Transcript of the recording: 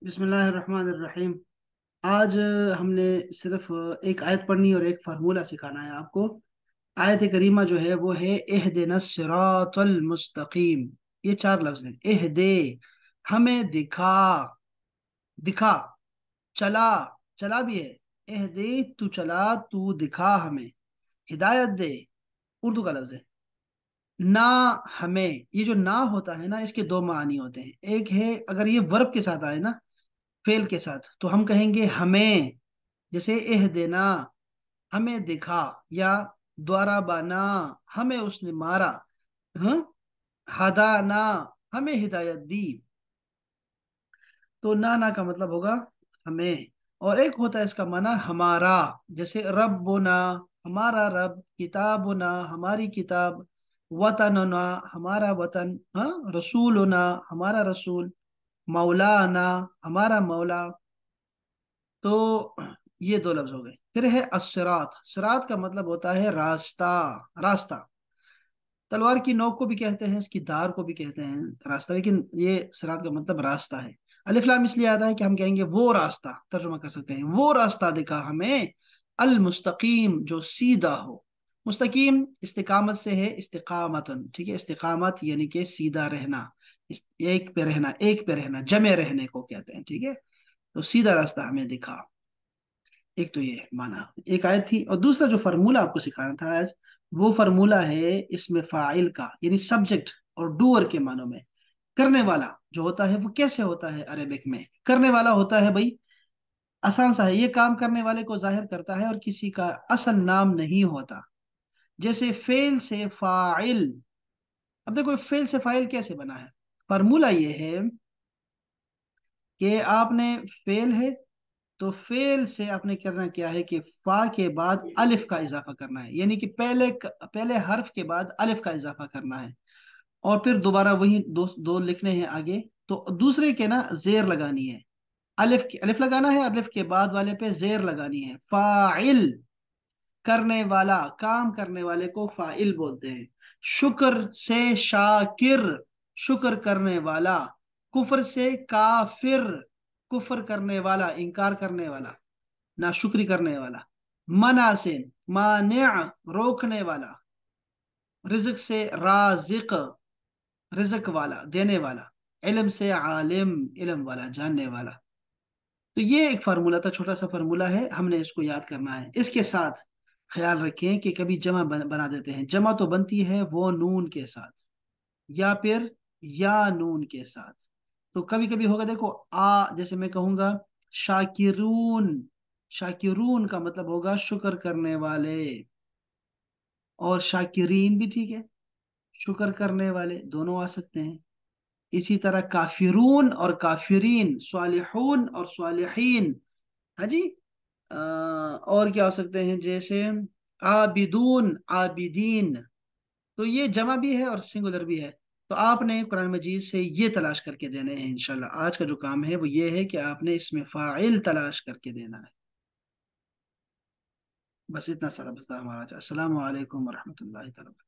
बिस्मिल्लाहिर्रहमानिर्रहीम। आज हमने सिर्फ एक आयत पढ़नी और एक फार्मूला सिखाना है आपको। आयत करीमा जो है वो है इहदिना सिरातल मुस्तकीम। ये चार लफ्ज हैं। इहदे, हमें दिखा, दिखा, चला, चला भी है। इहदे, तू चला, तू दिखा हमें, हिदायत दे, उर्दू का लफ्ज है। ना, हमें, ये जो ना होता है ना, इसके दो मानी होते हैं। एक है अगर ये वर्ब के साथ आए ना, फेल के साथ, तो हम कहेंगे हमें, जैसे एह देना, हमें दिखा, या द्वारा बाना, हमें उसने मारा, हाँ, हदाना, हमें हिदायत दी। तो ना का मतलब होगा हमें। और एक होता है इसका माना हमारा, जैसे रब्बुना, हमारा रब, किताबुना, हमारी किताब, वतनुना, हमारा वतन, हाँ, रसूलुना, हमारा रसूल, मौलाना, हमारा मौला। तो ये दो लफ्ज हो गए। फिर है अस्सिरात। सिरात का मतलब होता है रास्ता, रास्ता। तलवार की नोक को भी कहते हैं, उसकी धार को भी कहते हैं रास्ता, लेकिन ये सिरात का मतलब रास्ता है। अलिफ लाम इसलिए आता है कि हम कहेंगे वो रास्ता, तर्जुमा कर सकते हैं वो रास्ता दिखा हमें, अल मुस्तकीम, जो सीधा हो। मुस्तकीम इस्तिकामत से है, इस्तिकामतन, ठीक है। इस्तिकामत यानी कि सीधा रहना, एक पे रहना, एक पे रहना, जमे रहने को कहते हैं, ठीक है। तो सीधा रास्ता हमें दिखा। एक तो ये माना, एक आयत थी। और दूसरा जो फार्मूला आपको सिखाना था आज, वो फार्मूला है इसमें फाइल का, यानी सब्जेक्ट और डूअर के मानों में। करने वाला जो होता है वो कैसे होता है अरेबिक में? करने वाला होता है भाई, आसान सा है, ये काम करने वाले को जाहिर करता है और किसी का असल नाम नहीं होता। जैसे फेल से फाइल। अब देखो फेल से फाइल कैसे बना है। फार्मूला ये है कि आपने, फेल है तो फेल से आपने करना क्या है कि फा के बाद अलिफ का इजाफा करना है, यानी कि पहले हर्फ के बाद अलिफ का इजाफा करना है। और फिर दोबारा वही दो दो लिखने हैं आगे। तो दूसरे के ना जेर लगानी है, अलिफ लगाना है, अलिफ के बाद वाले पे जेर लगानी है। फाइल, करने वाला, काम करने वाले को फाइल बोलते हैं। शुक्र से शाकिर, शुक्र करने वाला। कुफर से काफिर, कुफर करने वाला, इनकार करने वाला, नाशुक्री करने वाला। मना से मानिअ, रोकने वाला। रिज्क से राजिक, रिज्क वाला, देने वाला। इल्म से आलिम, इल्म वाला, जानने वाला। तो ये एक फार्मूला था, छोटा सा फार्मूला है, हमने इसको याद करना है। इसके साथ ख्याल रखें कि कभी जमा बना देते हैं। जमा तो बनती है वो नून के साथ, या फिर या नून के साथ। तो कभी कभी होगा, देखो आ, जैसे मैं कहूंगा शाकिरून, शाकिरून का मतलब होगा शुक्र करने वाले। और शाकिरीन भी ठीक है, शुक्र करने वाले, दोनों आ सकते हैं। इसी तरह काफिरून और काफिरीन, स्वालिहून और स्वालिहीन। हाँ जी। और क्या हो सकते हैं, जैसे आबिदून, आबिदीन। तो ये जमा भी है और सिंगुलर भी है। तो आपने कुरान मजीद से ये तलाश करके देने हैं इंशाल्लाह। आज का जो काम है वो ये है कि आपने इसमें फाइल तलाश करके देना है। बस इतना सा बता हमारा। अस्सलामु अलैकुम वरहमतुल्लाहि तआला।